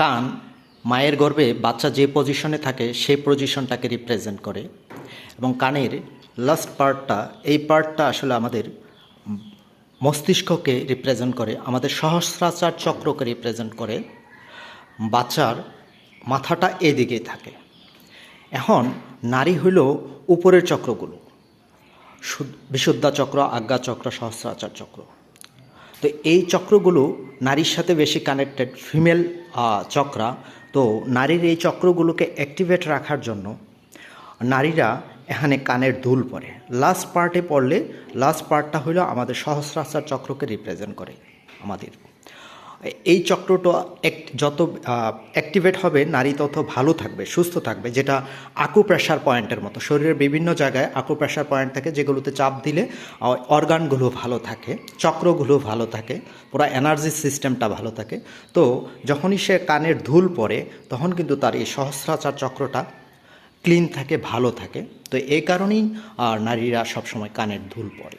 কান মায়ের গর্ভে বাচ্চা যে পজিশনে থাকে সেই পজিশনটাকে রিপ্রেজেন্ট করে এবং কানের লাস্ট পার্টটা এই পার্টটা আসলে আমাদের মস্তিষ্ককে রিপ্রেজেন্ট করে, আমাদের সহস্রাচার চক্রকে রিপ্রেজেন্ট করে। বাচ্চার মাথাটা এদিকেই থাকে। এখন নারী হইল উপরের চক্রগুলো, বিশুদ্ধা চক্র, আজ্ঞা চক্র, সহস্রাচার চক্র। তো এই চক্রগুলো নারীর সাথে বেশি কানেক্টেড, ফিমেল চক্রা। তো নারীর এই চক্রগুলোকে অ্যাক্টিভেট রাখার জন্য নারীরা এখানে কানের দুল পরে। লাস্ট পার্টে পড়লে লাস্ট পার্টটা হলো আমাদের সহস্রাচার চক্রকে রিপ্রেজেন্ট করে। আমাদের এই চক্রটা যত অ্যাক্টিভেট হবে নারী তত ভালো থাকবে, সুস্থ থাকবে। যেটা আকুপ্রেশার পয়েন্টের মতো, শরীরের বিভিন্ন জায়গায় আকুপ্রেশার পয়েন্ট থাকে যেগুলোতে চাপ দিলে অর্গানগুলো ভালো থাকে, চক্রগুলো ভালো থাকে, পুরো এনার্জি সিস্টেমটা ভালো থাকে। তো যখনই সে কানের ধুল পড়ে তখন কিন্তু তার এই সহস্রাচার চক্রটা ক্লিন থাকে, ভালো থাকে। তো এই কারণেই নারীরা সবসময় কানের ধুল পরে।